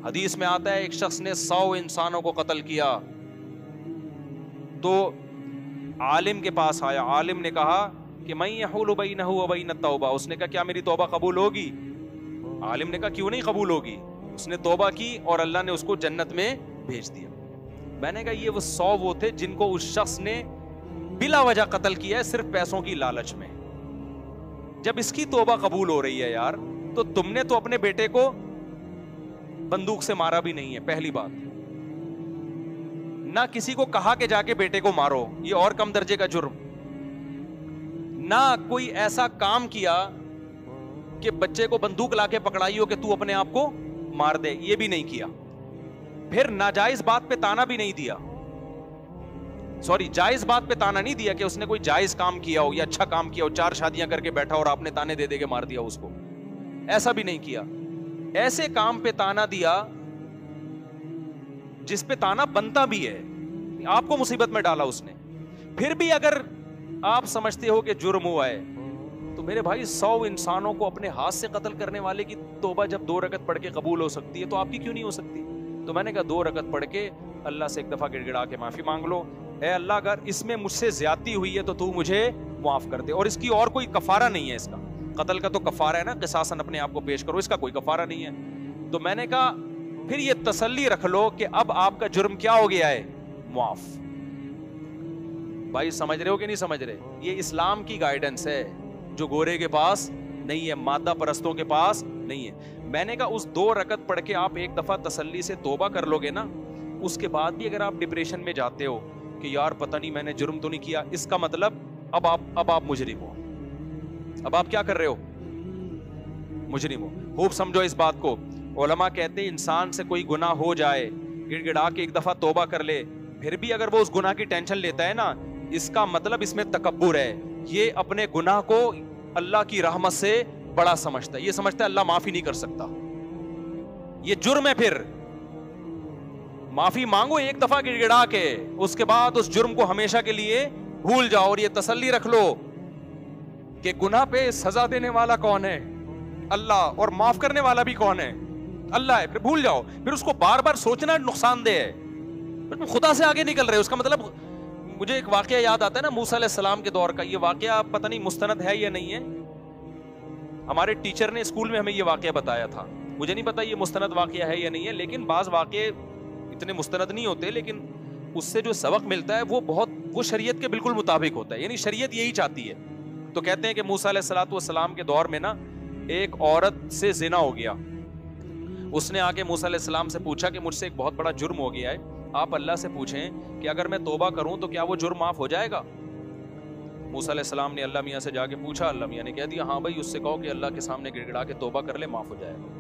حدیث میں آتا ہے ایک شخص نے 100 انسانوں کو قتل کیا تو عالم کے پاس آیا, عالم نے کہا کہ من یحول بینہ و بین التوبہ, اس نے کہا کیا میری توبہ قبول ہوگی؟ عالم نے کہا کیوں نہیں قبول ہوگی. اس نے توبہ کی اور اللہ نے اس کو جنت میں بھیج دیا. میں نے کہا یہ وہ 100 وہ تھے جن کو اس شخص نے بلا وجہ قتل کیا ہے صرف پیسوں کی لالچ میں. جب اس کی توبہ قبول ہو رہی ہے یار, تو تم نے تو اپنے بیٹے کو بندوق سے مارا بھی نہیں ہے, پہلی بات. نہ کسی کو کہا کہ جا کے بیٹے کو مارو, یہ اور کم درجے کا جرم. نہ کوئی ایسا کام کیا کہ بچے کو بندوق لا کے پکڑائی ہو کہ تو اپنے آپ کو مار دے, یہ بھی نہیں کیا. پھر ناجائز بات پہ تانا بھی نہیں دیا, سوری جائز بات پہ تانا نہیں دیا کہ اس نے کوئی جائز کام کیا ہو یا اچھا کام کیا ہو, 4 شادیاں کر کے بیٹھا اور آپ نے تانے دے دے کے مار دیا اس کو, ایسا بھی نہیں کیا. ایسے کام پہ تانا دیا جس پہ تانا بنتا بھی ہے, آپ کو مصیبت میں ڈالا اس نے. پھر بھی اگر آپ سمجھتے ہو کہ جرم ہوا ہے تو میرے بھائی 100 انسانوں کو اپنے ہاتھ سے قتل کرنے والے کی توبہ جب 2 رکعت پڑھ کے قبول ہو سکتی ہے تو آپ کی کیوں نہیں ہو سکتی؟ تو میں نے کہا 2 رکعت پڑھ کے اللہ سے ایک دفعہ گڑ گڑا کے معافی مانگ لو, اے اللہ اگر اس میں مجھ سے زیادتی ہوئی ہے تو تو مجھے معاف کر دے. اور اس کی اور کوئی کفارہ نہیں ہے, اس کا قتل کا تو کفارہ ہے نا, قصاصاً اپنے آپ کو پیش کرو, اس کا کوئی کفارہ نہیں ہے. تو میں نے کہا پھر یہ تسلی رکھ لو کہ اب آپ کا جرم کیا ہو گیا ہے, معاف. بھائی سمجھ رہے ہو کہ نہیں سمجھ رہے؟ یہ اسلام کی گائیڈنس ہے جو گورے کے پاس نہیں ہے, مادہ پرستوں کے پاس نہیں ہے. میں نے کہا اس 2 رکعت پڑھ کے آپ ایک دفعہ تسلی سے توبہ کر لو گے نا, اس کے بعد بھی اگر آپ ڈپریشن میں جاتے ہو کہ یار پتہ نہیں میں نے جرم تو نہیں کیا, اس کا مطلب اب آپ مجرم ہو. اب آپ کیا کر رہے ہو؟ مجرم ہو. خوب سمجھو اس بات کو. علماء کہتے ہیں انسان سے کوئی گناہ ہو جائے, گڑ گڑا کے ایک دفعہ توبہ کر لے, پھر بھی اگر وہ اس گناہ کی ٹینشن لیتا ہے نا, اس کا مطلب اس میں تکبر ہے. یہ اپنے گناہ کو اللہ کی رحمت سے بڑا سمجھتا ہے, یہ سمجھتا ہے اللہ معافی نہیں کر سکتا, یہ جرم ہے. پھر معافی مانگو ایک دفعہ گڑ گڑا کے, اس کے بعد اس جرم کو ہمیشہ کے لیے بھول جاؤ اور یہ تسلی رکھ لو کہ گناہ پہ سزا دینے والا کون ہے؟ اللہ. اور معاف کرنے والا بھی کون ہے؟ اللہ ہے. پھر بھول جاؤ. پھر اس کو بار بار سوچنا نقصان دہ ہے, خدا سے آگے نکل رہے. اس کا مطلب مجھے ایک واقعہ یاد آتا ہے نا موسیٰ علیہ السلام کے دور کا. یہ واقعہ پتہ نہیں مستند ہے یا نہیں ہے, ہمارے ٹیچر نے اسکول میں ہمیں یہ واقعہ بتایا تھا. مجھے نہیں پتا یہ مستند واقعہ ہے یا نہیں ہے, لیکن بعض واقعے اتنے مستند نہیں ہوتے لیکن اس سے جو سبق ملتا ہے وہ شریعت کے بالکل مطابق ہوتا ہے, یعنی شریعت یہی چاہتی ہے. تو کہتے ہیں کہ موسیٰ علیہ السلام کے دور میں نا ایک عورت سے زنا ہو گیا. اس نے آ کے موسیٰ علیہ السلام سے پوچھا کہ مجھ سے ایک بہت بڑا جرم ہو گیا ہے, آپ اللہ سے پوچھیں کہ اگر میں توبہ کروں تو کیا وہ جرم معاف ہو جائے گا؟ موسیٰ علیہ السلام نے اللہ میاں سے جا کے پوچھا, اللہ میاں نے کہہ دیا ہاں بھائی اس سے کہو کہ اللہ کے سامنے گڑ گڑا کے توبہ کر لے, معاف ہو جائے گا.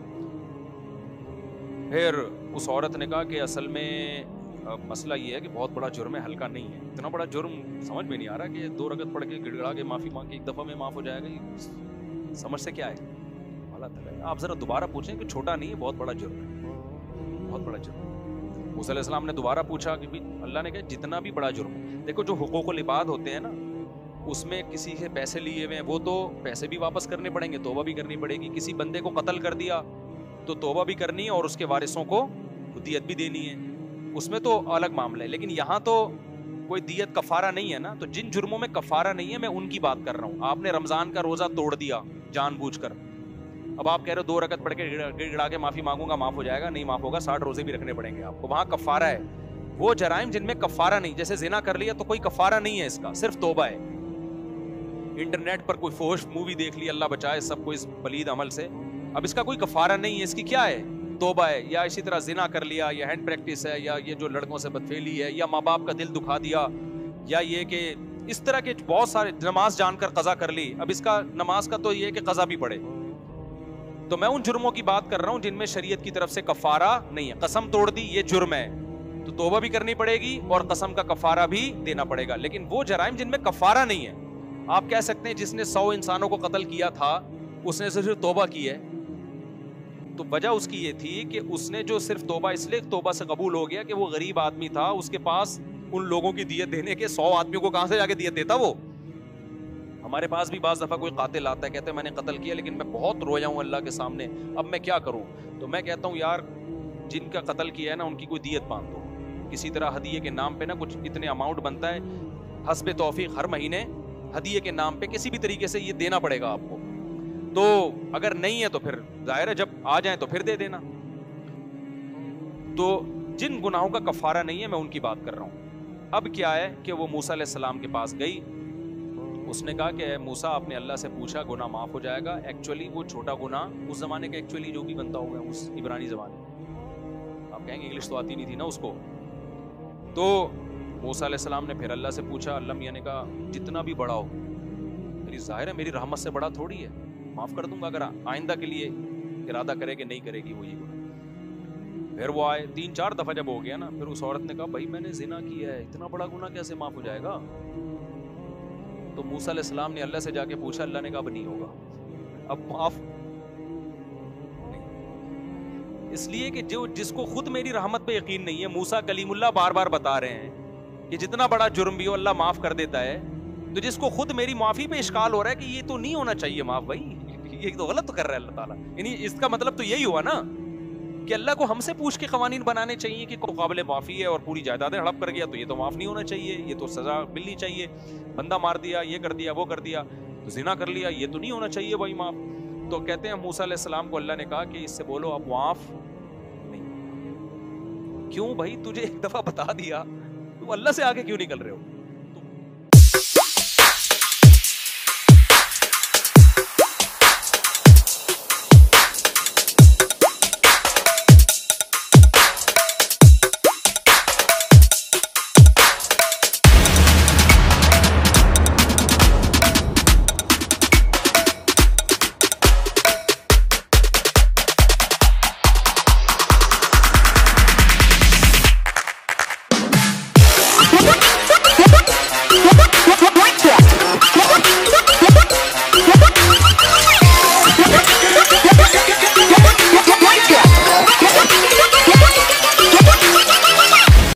پھر اس عورت نے کہا کہ اصل میں مسئلہ یہ ہے کہ بہت بڑا جرم ہے, ہلکا نہیں ہے. اتنا بڑا جرم سمجھ میں نہیں آ رہا کہ 2 رکعت پڑھ کے گڑ گڑا کے معافی مانگ کے ایک دفعہ میں معاف ہو جائے گا, یہ سمجھ سے کیا ہے؟ اللہ تعالیٰ آپ ذرا دوبارہ پوچھیں کہ چھوٹا نہیں ہے, بہت بڑا جرم ہے, بہت بڑا جرم. موسیٰ علیہ السلام نے دوبارہ پوچھا کہ اللہ نے کہا جتنا بھی بڑا جرم ہے, دیکھو جو حقوق العباد ہوتے ہیں نا اس میں کسی سے پیسے لیے ہوئے ہیں وہ تو پیسے بھی واپس کرنے پڑیں گے, توبہ بھی کرنی پڑے گی. کسی بندے کو قتل کر دیا تو توبہ بھی کرنی ہے اور اس کے وارثوں کو دیت بھی دینی ہے, اس میں تو الگ معاملہ ہے. لیکن یہاں تو کوئی دیت کفارہ نہیں ہے نا, تو جن جرموں میں کفارہ نہیں ہے میں ان کی بات کر رہا ہوں. آپ نے رمضان کا روزہ توڑ دیا جان بوجھ کر, اب آپ کہہ رہے ہو 2 رکعت پڑھ کے گڑ گڑا کے معافی مانگوں گا معاف ہو جائے گا, نہیں معاف ہوگا, 60 روزے بھی رکھنے پڑیں گے آپ کو. وہاں کفارہ ہے. وہ جرائم جن میں کفارہ نہیں, جیسے زنا کر لیا تو کوئی کفارہ نہیں ہے, اس کا صرف توبہ ہے. انٹرنیٹ پر کوئی فحش مووی دیکھ لی, اللہ بچائے سب کو اس پلید عمل سے, اب اس کا کوئی کفارہ نہیں ہے, اس کی کیا ہے؟ توبہ ہے. یا اسی طرح زنا کر لیا, یا ہینڈ پریکٹس ہے, یا یہ جو لڑکوں سے بدفعلی ہے, یا ماں باپ کا دل دکھا دیا, یا یہ کہ اس طرح کے بہت سارے, نماز جان کر قضا کر لی, اب اس کا نماز کا تو یہ کہ قضا بھی پڑے. تو میں ان جرموں کی بات کر رہا ہوں جن میں شریعت کی طرف سے کفارہ نہیں ہے. قسم توڑ دی یہ جرم ہے تو توبہ بھی کرنی پڑے گی اور قسم کا کفارہ بھی دینا پڑے گا. لیکن وہ جرائم جن میں کفارہ نہیں ہے, آپ کہہ سکتے ہیں جس نے 100 انسانوں کو قتل کیا تھا اس نے صرف توبہ کی ہے, تو وجہ اس کی یہ تھی کہ اس نے جو صرف توبہ اس لیے توبہ سے قبول ہو گیا کہ وہ غریب آدمی تھا, اس کے پاس ان لوگوں کی دیت دینے کے 100 آدمیوں کو کہاں سے جا کے دیت دیتا وہ. ہمارے پاس بھی بعض دفعہ کوئی قاتل آتا ہے، کہتے ہیں میں نے قتل کیا لیکن میں بہت رویا ہوں اللہ کے سامنے، اب میں کیا کروں؟ تو میں کہتا ہوں یار جن کا قتل کیا ہے نا ان کی کوئی دیت باندھ دو، کسی طرح ہدیے کے نام پہ نا کچھ اتنے اماؤنٹ بنتا ہے حسب توفیق، ہر مہینے ہدیے کے نام پہ کسی بھی طریقے سے یہ دینا پڑے گا آپ کو، تو اگر نہیں ہے تو پھر ظاہر ہے جب آ جائیں تو پھر دے دینا۔ تو جن گناہوں کا کفارہ نہیں ہے میں ان کی بات کر رہا ہوں۔ اب کیا ہے کہ وہ موسیٰ علیہ السلام کے پاس گئی، اس نے کہا کہ اے موسیٰ آپ نے اللہ سے پوچھا گناہ معاف ہو جائے گا، ایکچولی وہ چھوٹا گناہ اس زمانے کا ایکچولی جو بھی بنتا ہوگا اس عبرانی زبان میں، آپ کہیں گے انگلش تو آتی نہیں تھی نا اس کو، تو موسیٰ علیہ السلام نے پھر اللہ سے پوچھا، اللہ میاں نے کہا جتنا بھی بڑا ہو، میری ظاہر ہے میری رحمت سے بڑا تھوڑی ہے، معاف کر دوں گا اگر آئندہ کے لیے ارادہ کرے کہ نہیں کرے گی وہ یہ گناہ۔ پھر وہ آئے 3-4 دفعہ جب ہو گیا نا، پھر اس عورت نے کہا بھائی میں نے زنا کیا ہے، اتنا بڑا گناہ کیسے معاف ہو جائے گا؟ تو موسیٰ علیہ السلام نے اللہ سے جا کے پوچھا، اللہ نے کہا اب نہیں ہوگا، اب معاف نہیں، اس لیے کہ جو جس کو خود میری رحمت پہ یقین نہیں ہے، موسیٰ کلیم اللہ بار بار بتا رہے ہیں کہ جتنا بڑا جرم بھی ہو اللہ معاف کر دیتا ہے، تو جس کو خود میری معافی پہ اشکال ہو رہا ہے کہ یہ تو نہیں ہونا چاہیے معاف، بھائی یہ تو غلط کر رہا ہے اللہ تعالیٰ، یعنی اس کا مطلب تو یہی ہوا نا کہ اللہ کو ہم سے پوچھ کے قوانین بنانے چاہیے کہ قابل معافی ہے اور پوری جائیدادیں ہڑپ کر گیا تو یہ تو معاف نہیں ہونا چاہیے، یہ تو سزا ملنی چاہیے، بندہ مار دیا، یہ کر دیا، وہ کر دیا، تو زنا کر لیا، یہ تو نہیں ہونا چاہیے بھائی معاف۔ تو کہتے ہیں موسیٰ علیہ السلام کو اللہ نے کہا کہ اس سے بولو اب معاف نہیں۔ کیوں بھائی؟ تجھے ایک دفعہ بتا دیا، تو اللہ سے آگے کیوں نکل رہے ہو؟